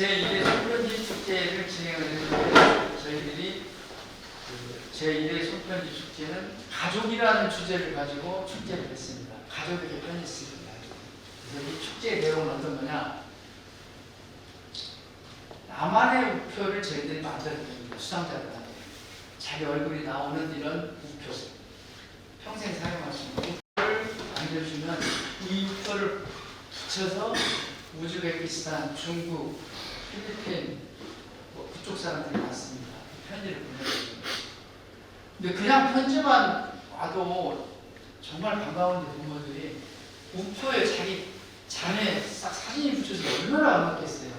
제1회 손편지 축제를 진행을 했는데 저희들이 제1회 손편지 축제는 가족이라는 주제를 가지고 축제를 했습니다. 가족에게 편지 쓰기입니다. 그래서 이 축제의 내용은 어떤 거냐? 나만의 우표를 저희들이 만들어줍니다. 수상자들한테 자기 얼굴이 나오는 이런 우표, 평생 사용할 수 있는 우표를 만들어주면 이 우표를 붙여서 우즈베키스탄, 중국, 필리핀 그쪽 사람들이 왔습니다. 편지를 보내주죠. 근데 그냥 편지만 와도 정말 반가운데 부모들이 우표에 자기 자매 싹 사진이 붙여서 얼마나 반갑겠어요.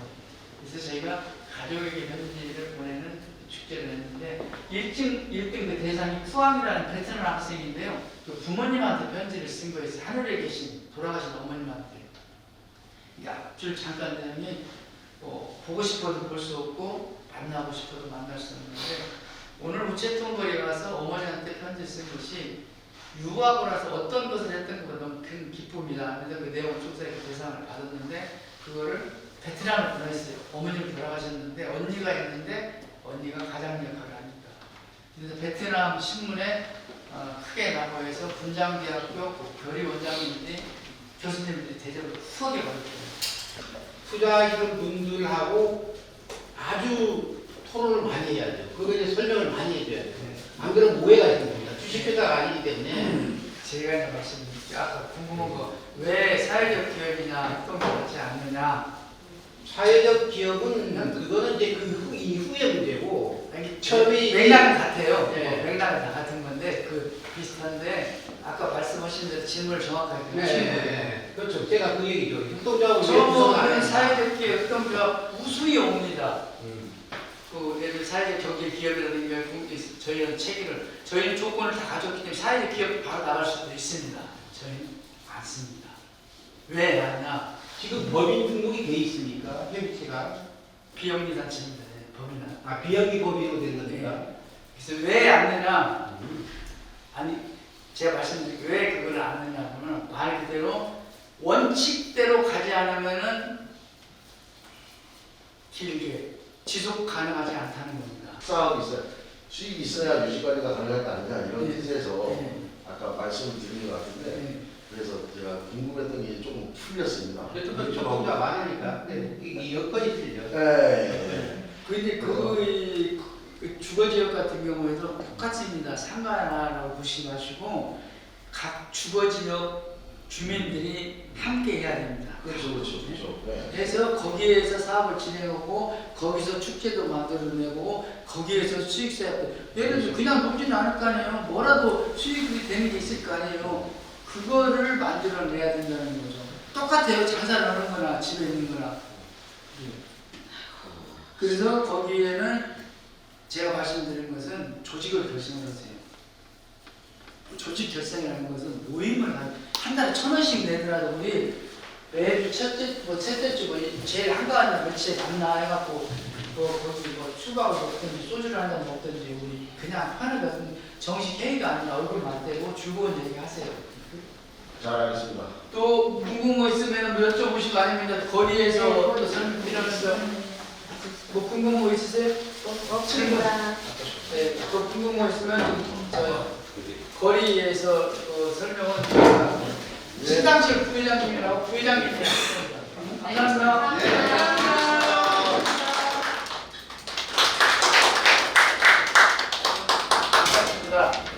그래서 저희가 가족에게 편지를 보내는 축제를 했는데 1등 그 대상이 푸앙이라는 베트남 학생인데요. 그 부모님한테 편지를 쓴 거였어요. 하늘에 계신 돌아가신 어머님한테. 앞줄 잠깐 내용이 보고 싶어도 볼 수 없고 만나고 싶어도 만날 수 없는데 오늘 우체통거리에 가서 어머니한테 편지 쓴 것이 유학을 와서 어떤 것을 했던 것보다 너무 큰 기쁨이다. 그래서 그 내용을 조사해 대상을 받았는데 그거를 베트남을 보냈어요. 어머님이 돌아가셨는데 언니가 있는데 언니가 가장 역할을 하니까. 그래서 베트남 신문에 크게 나눠서 분장대학교 별이 원장님들이 교수님들이 대접을 후하게 받았어요. 투자하시는 분들하고 아주 토론을 많이 해야죠. 그거 이제 설명을 많이 해줘야 돼요. 안 그러면 오해가 있는 겁니다. 주식회사가 아니기 때문에. 제가 이제 말씀드릴게요. 아까 궁금한 거 왜 사회적 기업이냐 협동조 하지 않느냐. 사회적 기업은 그거는 이제 그 이후의 문제고 처음에 맥락은 같아요. 네. 맥락은 다 같은 건데 그 비슷한데 아까 말씀하신 대로 질문을 정확하게 네, 주신 네, 거예요. 네. 그렇죠. 제가 그 얘기죠. 협동조합은 처음에는 사회적 기업 협동조합 우수히 옵니다. 음. 그 예를 들어 사회적 경제 기업이라든가 저희는 저희는 조건을 다 가졌기 때문에 사회적 기업이 바로 나갈 수도 있습니다. 저희는 않습니다. 왜 하냐? 지금 법인 등록이 돼 있습니까? 회비체가 비영리 단체입니다. 법인은. 아 비영리 법인으로 된 겁니까? 그래서 왜 안 되냐? 아니 제가 말씀드린 왜 그걸 안 되냐면은 말 그대로 원칙대로 가지 않으면은 길게 지속 가능하지 않다는 겁니다. 사업이 있어요. 수익이 있어야 유지관리가 가능할 거 아니냐 이런 네. 뜻에서 네. 아까 말씀을 드린 것 같은데 네. 그래서 제가 궁금했던 게 조금 풀렸습니다. 협동조합 많으니까 이 여건이 틀려. 네. 근데 그 주거지역 같은 경우에도 똑같습니다. 상가라고 보시지 마시고 각 주거지역 주민들이 함께 해야 됩니다. 그렇죠, 그렇죠, 그렇죠. 네. 그래서 거기에서 사업을 진행하고 거기서 축제도 만들어내고 거기에서 수익 사업도 예를 들어 그냥 놀지는 않을 거 아니에요. 뭐라도 수익이 되는 게 있을 거 아니에요. 그거를 만들어내야 된다는 거죠. 똑같아요. 장사를 하는 거나 집에 있는 거나. 그래서 거기에는 제가 말씀드린 것은 조직을 결성을 하세요. 조직 결성이라는 것은 모임을 한 달에 1,000원씩 내더라도 우리 매주 셋째 주 제일 한가한 날 며칠에 만나 해갖고 거기 수박을 먹든지 소주를 한 잔 먹든지 우리 그냥 하는 것은 정식 회의가 아니라 얼굴 맞대고 즐거운 얘기 하세요. 잘 알겠습니다. 또 궁금한 거 있으면 뭐 여쭤보시고 아니면 거리에서 또 설명드리면서 뭐 궁금한 거 있으세요? 없습니다. 네, 또 궁금한 거 있으면 저 거리에서 설명은 드립니다. 신당실 부회장님이라고 부회장님이 하셨습니다. 감사합니다. 감사합니다.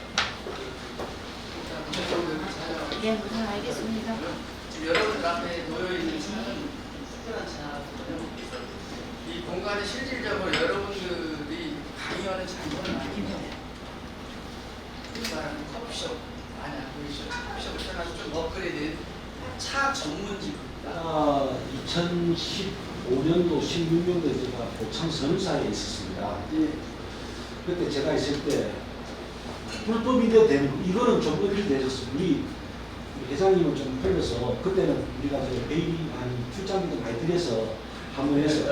예, 무슨 알겠습니다. 지금 여러분들 앞에 놓여있는 차는 특별한 차고요. 이 공간이 실질적으로 여러분들이 강의하는 장소는 아니고 일반 커피숍 많이 안 보이시죠? 커피숍을 떠나서 좀 업그레이드된 차 전문집입니다. 2015년도, 16년도에 제가 고창 선사에 있었습니다. 예. 그때 제가 있을 때 불법인데 되는 거, 이거는 좀 어필 되셨어요. 우리 회장님은 좀 흘려서 그때는 우리가 저 베이비 많이 출장비도 많이 들여서 한번 해서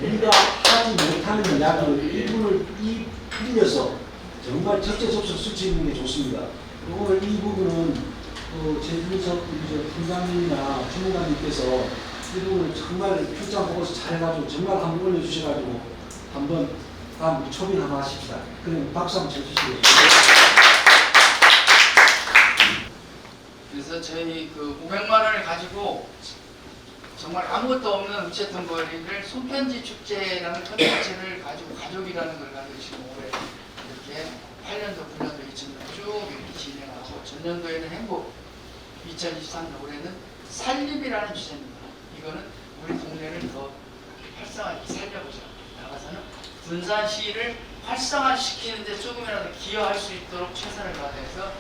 우리가 하지 못하는 이야기를 일부를 빌려서 정말 적재적소 수치는 게 좋습니다. 오늘 이 부분은 제주석 팀장님이나 주무관님께서 이 부분을 정말 출장 보고서 잘해가지고 정말 한번 올려주셔가지고 한번 다음 초빙 한번 하십시다. 그럼 박수 한번 쳐주시고요. 그래서 저희 그 500만 원을 가지고 정말 아무것도 없는 우체통 거리를 손편지 축제라는 컨텐츠를 가지고 가족이라는 걸 가지고 지금 올해 이렇게 8년도, 9년도, 2000년도 쭉 이렇게 진행하고 전년도에는 행복, 2023년 올해는 살림이라는 주제입니다. 이거는 우리 동네를 더 활성화하게 살려보자. 나가서는 군산시를 활성화시키는데 조금이라도 기여할 수 있도록 최선을 다해서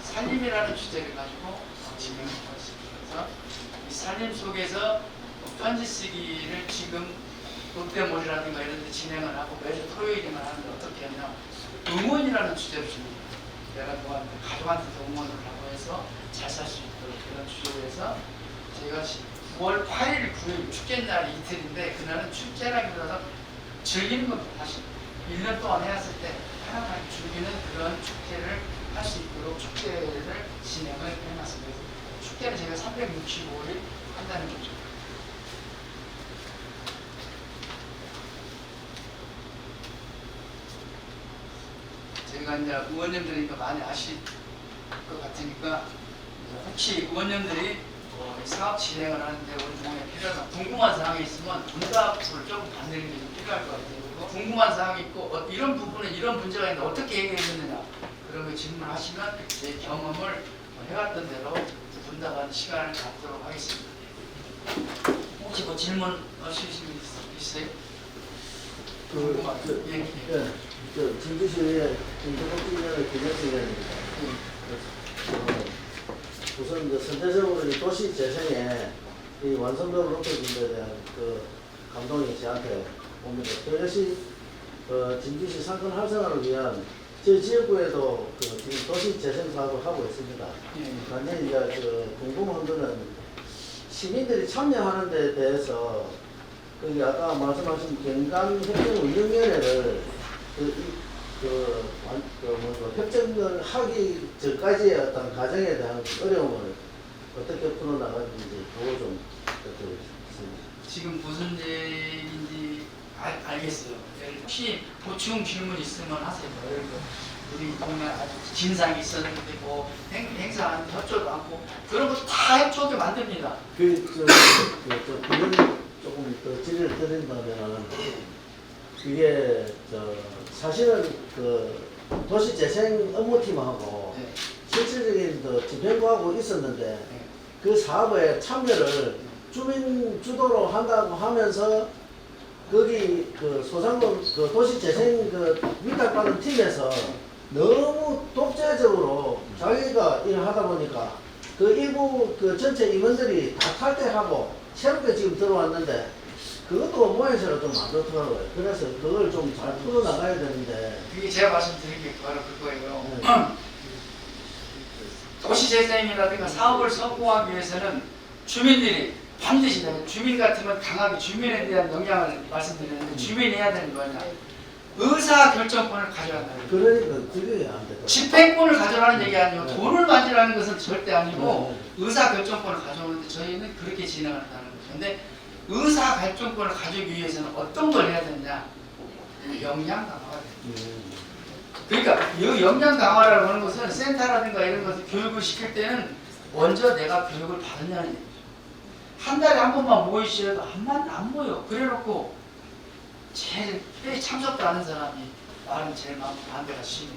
살림이라는 주제를 가지고 진행하고 있습니다. 그래서 이 살림 속에서 편지 쓰기를 지금 롯데몰이라든가 이런 데 진행을 하고 매주 토요일에만 하는데 어떻게 하냐 응원이라는 주제로 줍니다. 내가 너한테 가족한테도 응원을 하고 해서 잘 살 수 있도록 그런 주제로 해서 저희가 9월 8일, 9일 축제날 이틀인데 그날은 축제라기보다는 즐기는 겁니다. 사실 1년 동안 해왔을 때 하나하나 즐기는 그런 축제를 할 수 있도록 축제를 진행을 해놨습니다. 축제를 제가 365일 한다는 거죠. 저희가 이제 의원님들이니까 많이 아실 것 같으니까 혹시 의원님들이 이 사업 진행을 하는데 우리 동에 필요한 궁금한 사항이 있으면 응답을 조금 받는 게 좀 필요할 것 같아요. 그리고 궁금한 사항이 있고 이런 부분은 이런 문제가 있는데 어떻게 해결했느냐 그런 거 질문하시면 제 경험을 해왔던 대로 분담하는 시간을 갖도록 하겠습니다. 혹시 뭐 질문 하실 수 있어요? 진주시의 인터넷 기념기념입니다. 우선 이제 선제적으로 이 도시 재생에 이 완성도를 높여준 데 대한 그 감동이 저한테 옵니다. 또 역시 진주시 상권 활성화를 위한 저희 지역구에도 그 지금 도시 재생 사업을 하고 있습니다. 단지 이제 그 궁금한 거는 시민들이 참여하는 데 대해서 그 아까 말씀하신 경감협정운영위원회를 협정을 하기 전까지의 어떤 과정에 대한 어려움을 어떻게 풀어나가는지 그거 좀 여쭤보겠습니다. 지금 무슨 얘기인지 알겠어요. 혹시 보충 질문 있으면 하세요. 예를 들어 우리 동네 아주 진상이 있었는데 뭐 행사한 협조도 않고 그런 거 다 협조하게 만듭니다. 그런 조금 더 질의를 드린다면 그게 사실은 그 도시재생 업무팀하고 네. 실질적인 집행부하고 있었는데 네. 그 사업에 참여를 주민 주도로 한다고 하면서 거기 그 소상공 그 도시재생 그 위탁받은 팀에서 너무 독재적으로 자기가 일을 하다 보니까 그 일부 그 전체 임원들이 다 탈퇴하고 새롭게 지금 들어왔는데 그것도 모양새로 좀 안 좋더라고요. 그래서 그걸 좀 잘 풀어나가야 되는데. 그게 제가 말씀드린 게 바로 그거예요. 도시재생이라든가 사업을 성공하기 위해서는 주민들이 반드시 주민 같으면 강하게 주민에 대한 영향을 말씀드리는데 주민이 해야 되는 거냐. 의사결정권을 가져간다는 거예요. 그러니까 그게 안 되더라고요. 집행권을 가져가는 얘기 아니고 네. 돈을 만지라는 것은 절대 아니고 네. 의사결정권을 가져오는데 저희는 그렇게 진행을 한다는 거죠. 근데 의사결정권을 가지기 위해서는 어떤 걸 해야 되느냐? 역량 강화가 돼요. 그러니까 이 역량 강화라고 하는 것은 센터라든가 이런 것을 교육을 시킬 때는 먼저 내가 교육을 받았냐는 얘기죠. 한 달에 한 번만 모이시라도 안 모여. 그래놓고 제일 회의 참석도 하는 사람이 말은 제일 마음대로 심해.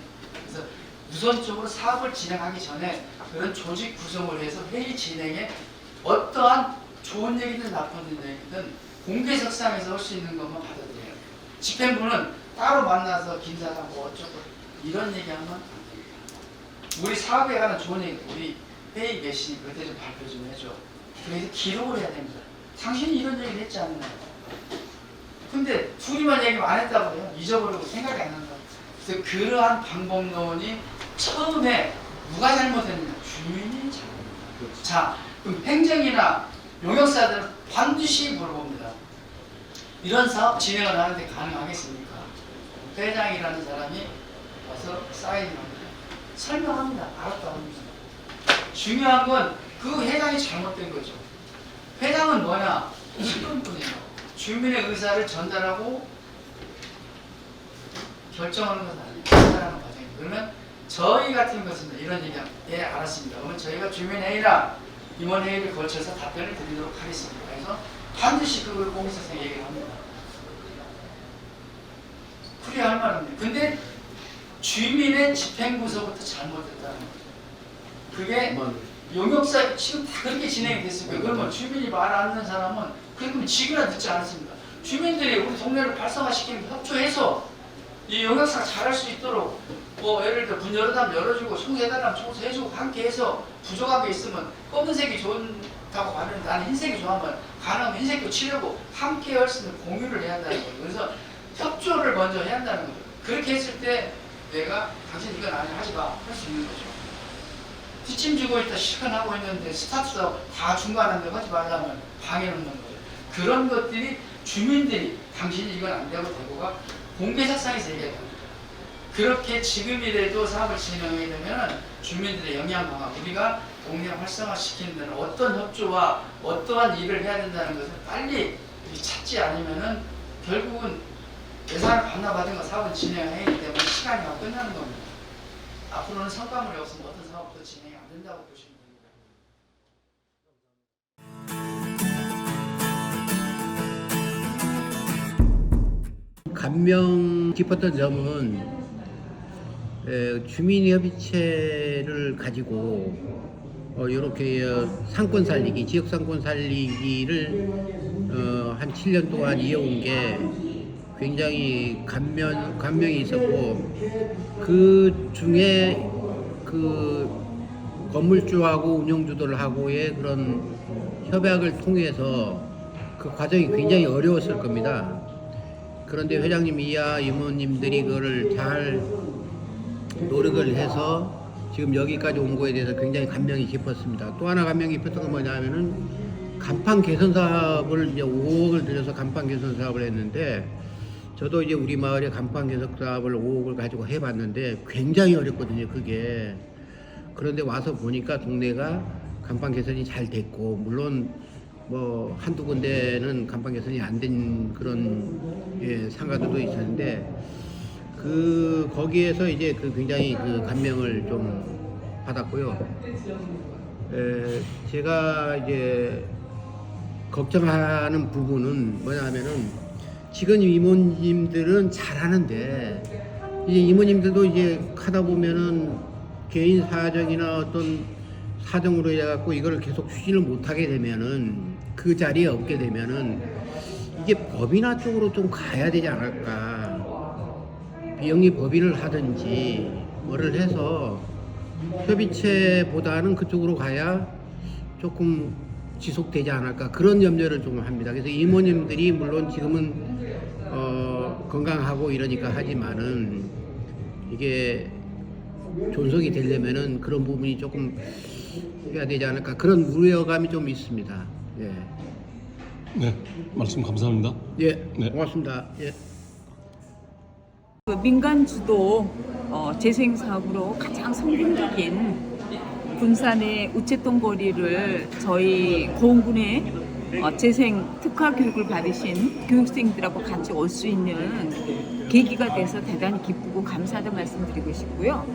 그래서 우선적으로 사업을 진행하기 전에 그런 조직 구성을 해서 회의 진행에 어떠한 좋은 얘기든 나쁜 얘기든 공개석상에서 할 수 있는 것만 받아들여요. 집행부는 따로 만나서 김사장 뭐 어쩌고 이런 얘기하면 안 돼요. 우리 사업에 관한 좋은 얘기, 우리 회의 몇시 그때 좀 발표 좀 해줘. 그래서 기록을 해야 됩니다. 당신이 이런 얘기를 했지 않나요? 근데 둘이만 얘기를 안 했다고 해요. 잊어버리고 생각이 안 난다. 그래서 그러한 방법론이 처음에 누가 잘못했느냐? 주민이 잘못했다. 자, 그럼 행정이나 용역사들은 반드시 물어봅니다. 이런 사업 진행을 하는데 가능하겠습니까? 회장이라는 사람이 와서 사인을 합니다. 설명합니다. 알았다고 합니다. 중요한 건 그 회장이 잘못된 거죠. 회장은 뭐냐? 직권뿐이에요. 주민의 의사를 전달하고 결정하는 건 아니에요. 전달하는 과정이에요. 그러면 저희 같은 것은 이런 얘기합니다. 예, 알았습니다. 그러면 저희가 주민회의나 임원회의를 거쳐서 답변을 드리도록 하겠습니다. 그래서 반드시 그걸 공식에서 얘기를 합니다. 그래야 할 말입니다. 근데 주민의 집행부서부터 잘못했다는 거죠. 그게 용역사 지금 다 그렇게 진행이 됐습니다. 그러면 주민이 말 안 듣는 사람은 그러면 지구나 듣지 않습니다. 주민들이 우리 동네를 활성화시키는 협조해서 이 용역사가 잘할 수 있도록 뭐 예를 들어 문 열어달라면 열어주고 청소해달라면 청소해주고 함께 해서 부족한 게 있으면 검은색이 좋다고 하는데 나는 흰색이 좋아하면 가능하면 흰색도 치려고 함께 할 수 있는 공유를 해야 한다는 거예요. 그래서 협조를 먼저 해야 한다는 거죠. 그렇게 했을 때 내가 당신 이건 아니 하지 마 할 수 있는 거죠. 뒷짐지고 있다 시큰하고 있는데 스타트도 다 중간한데 하지 말라면 방해놓는 거죠. 그런 것들이 주민들이 당신이 이건 안 되고 되고가 공개석상에서 얘기해요. 그렇게 지금이라도 사업을 진행하게 되면 주민들의 역량 강화, 우리가 동네를 활성화시키는 데는 어떤 협조와 어떠한 일을 해야 된다는 것을 빨리 찾지 않으면은 결국은 예산을 반납받은 거 사업을 진행해야 하기 때문에 시간이 막 끝나는 겁니다. 앞으로는 성과물이 없으면 어떤 사업도 진행이 안 된다고 보시면 됩니다. 감명 깊었던 점은 주민협의체를 가지고 이렇게 상권 살리기, 지역 상권 살리기를 한 7년 동안 이어온 게 굉장히 감명이 있었고, 그 중에 그 건물주하고 운영주들하고의 그런 협약을 통해서 그 과정이 굉장히 어려웠을 겁니다. 그런데 회장님 이하 임원님들이 그거를 잘 노력을 해서 지금 여기까지 온 거에 대해서 굉장히 감명이 깊었습니다. 또 하나 감명이 깊었던 건 뭐냐면은 간판 개선 사업을 이제 5억을 들여서 간판 개선 사업을 했는데, 저도 이제 우리 마을에 간판 개선 사업을 5억을 가지고 해봤는데 굉장히 어렵거든요, 그게. 그런데 와서 보니까 동네가 간판 개선이 잘 됐고, 물론 뭐 한두 군데는 간판 개선이 안 된 그런 상가들도 있었는데, 거기에서 이제 굉장히 감명을 좀 받았고요. 제가 이제 걱정하는 부분은 뭐냐면은, 지금 이모님들은 잘하는데 이제 이모님들도 이제 하다 보면은 개인 사정이나 어떤 사정으로 해갖고 이걸 계속 추진을 못하게 되면은, 그 자리에 없게 되면은 이게 법인화 쪽으로 좀 가야 되지 않을까. 비영리 법인을 하든지 뭐를 해서 협의체보다는 그쪽으로 가야 조금 지속되지 않을까, 그런 염려를 좀 합니다. 그래서 이모님들이 물론 지금은 건강하고 이러니까 하지만은 이게 존속이 되려면은 그런 부분이 조금 해야 되지 않을까, 그런 우려감이 좀 있습니다. 예. 네, 말씀 감사합니다. 예, 네. 고맙습니다. 예. 그 민간 주도 재생 사업으로 가장 성공적인 군산의 우체통 거리를 저희 고흥군의 재생 특화 교육을 받으신 교육생들하고 같이 올 수 있는 계기가 돼서 대단히 기쁘고 감사하다는 말씀드리고 싶고요.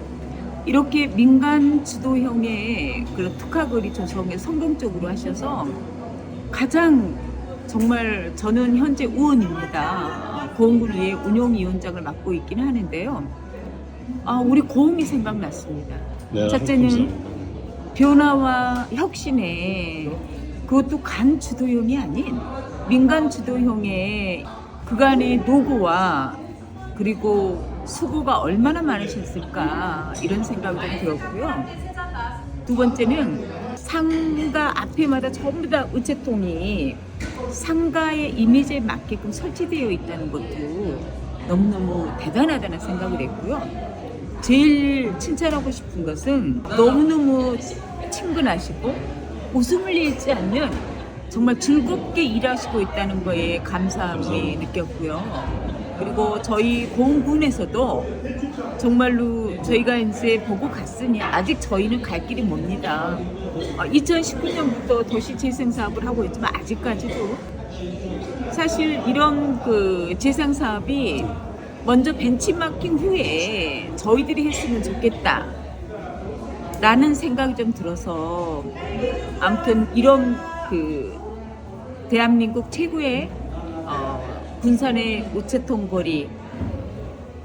이렇게 민간 주도형의 그런 특화 거리 조성에 성공적으로 하셔서 가장 정말 저는 현재 의원입니다. 고흥군의회 운영위원장을 맡고 있긴 하는데요. 우리 고흥이 생각났습니다. 네, 첫째는 감사합니다. 변화와 혁신에 그것도 간 주도형이 아닌 민간 주도형의 그간의 노고와 그리고 수고가 얼마나 많으셨을까, 이런 생각이 좀 들었고요. 두 번째는 상가 앞에마다 전부 다 우체통이 상가의 이미지에 맞게끔 설치되어 있다는 것도 너무너무 대단하다는 생각을 했고요. 제일 칭찬하고 싶은 것은 너무너무 친근하시고 웃음을 잃지 않는, 정말 즐겁게 일하시고 있다는 거에 감사함이 느꼈고요. 그리고 저희 고흥군에서도 정말로 저희가 이제 보고 갔으니 아직 저희는 갈 길이 멉니다. 2019년부터 도시재생 사업을 하고 있지만 아직까지도 사실 이런 재생 사업이 먼저 벤치마킹 후에 저희들이 했으면 좋겠다 라는 생각이 좀 들어서, 아무튼 이런 대한민국 최고의 군산의 우체통 거리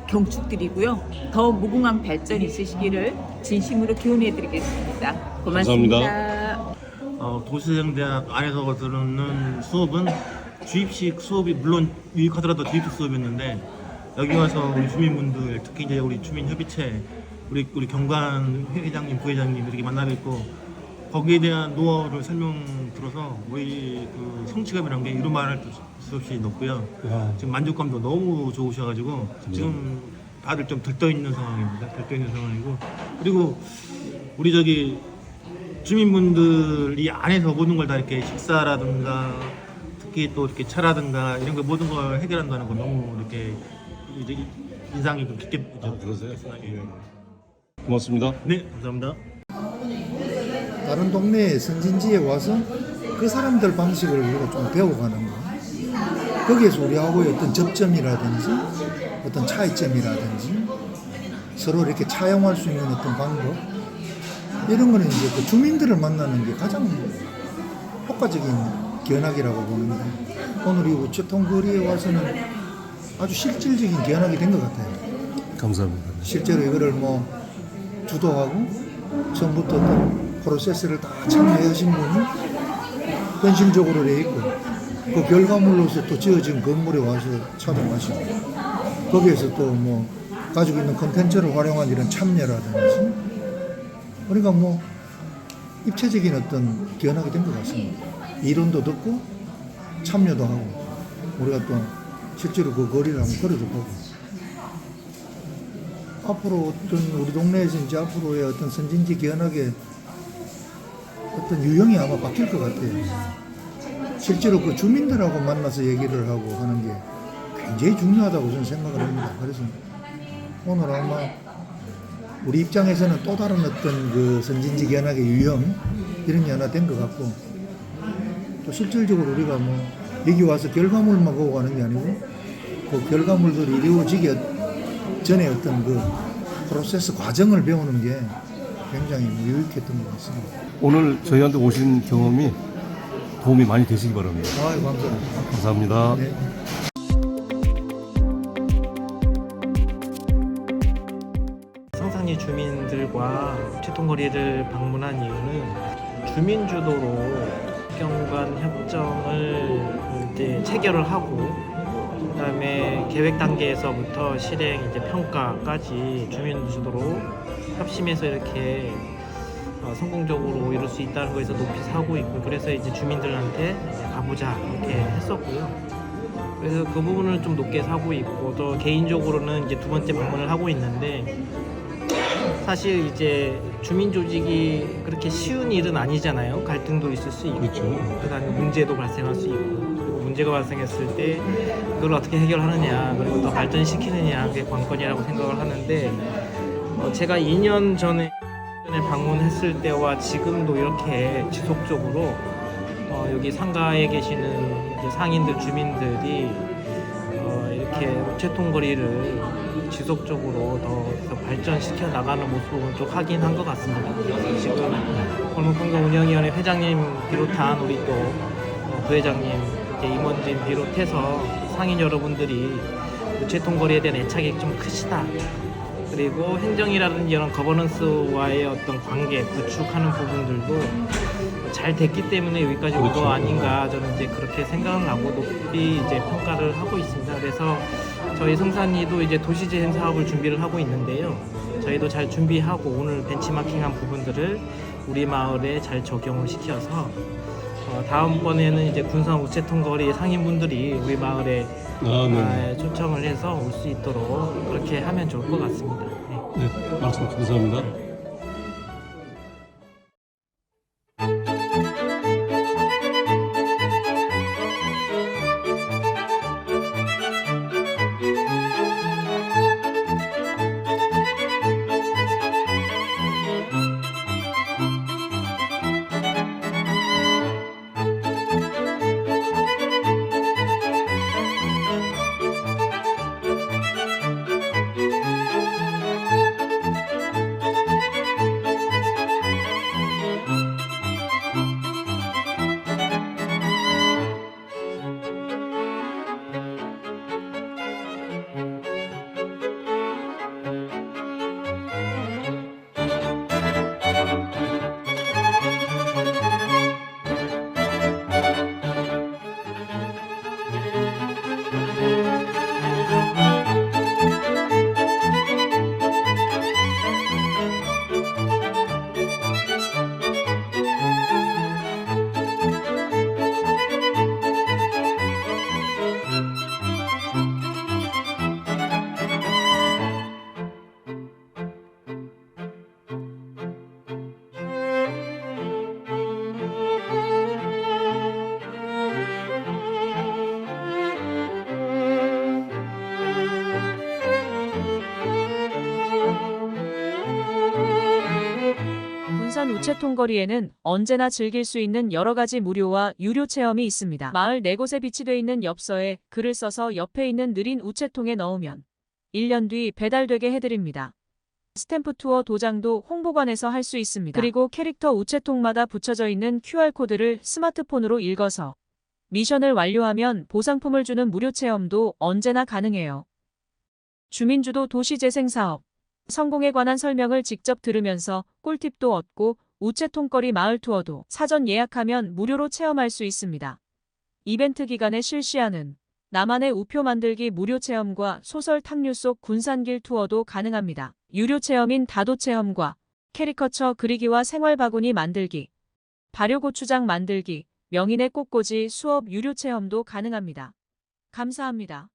경축드리고요. 더 무궁한 발전 있으시기를 진심으로 기원해드리겠습니다. 고맙습니다. 도시재생대학 안에서 들은 수업은 주입식 수업이 물론 유익하더라도 주입식 수업이었는데, 여기 와서 우리 주민분들, 특히 이제 우리 주민협의체, 우리 경관 회장님, 부회장님 이렇게 만나 뵙고 거기에 대한 노하우를 설명 들어서 우리 성취감이라는 게 이루 말할 수 없이 높고요. 지금 만족감도 너무 좋으셔가지고 지금 다들 좀 들떠 있는 상황입니다. 들떠 있는 상황이고, 그리고 우리 주민분들이 안에서 모든 걸 다 이렇게 식사라든가 특히 또 이렇게 차라든가 이런 거 모든 걸 해결한다는 거 너무 이렇게 이제 인상이 좀 깊게 그러세요? 예. 고맙습니다. 네, 감사합니다. 다른 동네의 선진지에 와서 그 사람들 방식을 우리가 좀 배워가는 거, 거기에서 우리하고의 어떤 접점이라든지 어떤 차이점이라든지 서로 이렇게 차용할 수 있는 어떤 방법 이런 거는 이제 그 주민들을 만나는 게 가장 효과적인 견학이라고 보는데 오늘 이 우체통 거리에 와서는 아주 실질적인 견학이 된 것 같아요. 감사합니다. 실제로 이거를 뭐 주도하고 처음부터 어떤 프로세스를 다 참여하신 분이 현실적으로 돼 있고 그 결과물로서 또 지어진 건물에 와서 촬영하시고 거기에서 또 뭐 가지고 있는 콘텐츠를 활용한 이런 참여라든지 그러니까 뭐 입체적인 어떤 견학이 된 것 같습니다. 이론도 듣고 참여도 하고 우리가 또 실제로 그 거리를 한번 걸어도 보고 앞으로 어떤 우리 동네에서 이제 앞으로의 어떤 선진지 견학의 어떤 유형이 아마 바뀔 것 같아요. 실제로 그 주민들하고 만나서 얘기를 하고 하는 게 굉장히 중요하다고 저는 생각을 합니다. 그래서 오늘 아마 우리 입장에서는 또 다른 어떤 그 선진지 견학의 유형 이런 게 하나 된 것 같고 또 실질적으로 우리가 뭐 여기 와서 결과물만 보고 가는 게 아니고 그 결과물들이 이루어지기 전에 어떤 그 프로세스 과정을 배우는 게 굉장히 유익했던 것 같습니다. 오늘 저희한테 오신 경험이 도움이 많이 되시기 바랍니다. 아유, 감사합니다. 감사합니다. 네. 성산리 주민들과 채통거리를 방문한 이유는 주민 주도로 국경간 협정을 이제 체결을 하고 그다음에 계획 단계에서부터 실행 이제 평가까지 주민 주도로 협심해서 이렇게 성공적으로 이룰 수 있다는 거에서 높이 사고 있고 그래서 이제 주민들한테 이제 가보자 이렇게 했었고요. 그래서 그 부분을 좀 높게 사고 있고 또 개인적으로는 이제 두 번째 방문을 하고 있는데 사실 이제 주민 조직이 그렇게 쉬운 일은 아니잖아요. 갈등도 있을 수 있고 그렇죠. 그다음에 문제도 발생할 수 있고 그리고 문제가 발생했을 때 그걸 어떻게 해결하느냐 그리고 또 발전시키느냐 그게 관건이라고 생각을 하는데 제가 2년 전에 방문했을 때와 지금도 이렇게 지속적으로 여기 상가에 계시는 이제 상인들 주민들이 이렇게 우체통거리를 지속적으로 더 발전시켜 나가는 모습을 좀 확인한 것 같습니다. 그래서 지금 골목공동 운영위원회 회장님 비롯한 우리 또 부회장님, 임원진 비롯해서 상인 여러분들이 우체통거리에 대한 애착이 좀 크시다. 그리고 행정이라든지 이런 거버넌스와의 어떤 관계 구축하는 부분들도 잘 됐기 때문에 여기까지 온 거 아닌가 저는 이제 그렇게 생각을 하고 높이 이제 평가를 하고 있습니다. 그래서 저희 성산리도 이제 도시재생 사업을 준비를 하고 있는데요. 저희도 잘 준비하고 오늘 벤치마킹한 부분들을 우리 마을에 잘 적용을 시켜서 다음번에는 이제 군산 우체통거리 상인분들이 우리 마을에 초청을 해서 올 수 있도록 그렇게 하면 좋을 것 같습니다. 네, 말씀 감사합니다. 군산 우체통거리에는 언제나 즐길 수 있는 여러 가지 무료와 유료 체험이 있습니다. 마을 4곳에 비치되어 있는 엽서에 글을 써서 옆에 있는 느린 우체통에 넣으면 1년 뒤 배달되게 해드립니다. 스탬프 투어 도장도 홍보관에서 할 수 있습니다. 그리고 캐릭터 우체통마다 붙여져 있는 QR코드를 스마트폰으로 읽어서 미션을 완료하면 보상품을 주는 무료 체험도 언제나 가능해요. 주민주도 도시재생사업. 성공에 관한 설명을 직접 들으면서 꿀팁도 얻고 우체통거리 마을 투어도 사전 예약하면 무료로 체험할 수 있습니다. 이벤트 기간에 실시하는 나만의 우표 만들기 무료 체험과 소설 탕류 속 군산길 투어도 가능합니다. 유료 체험인 다도 체험과 캐리커처 그리기와 생활 바구니 만들기, 발효고추장 만들기, 명인의 꽃꽂이 수업 유료 체험도 가능합니다. 감사합니다.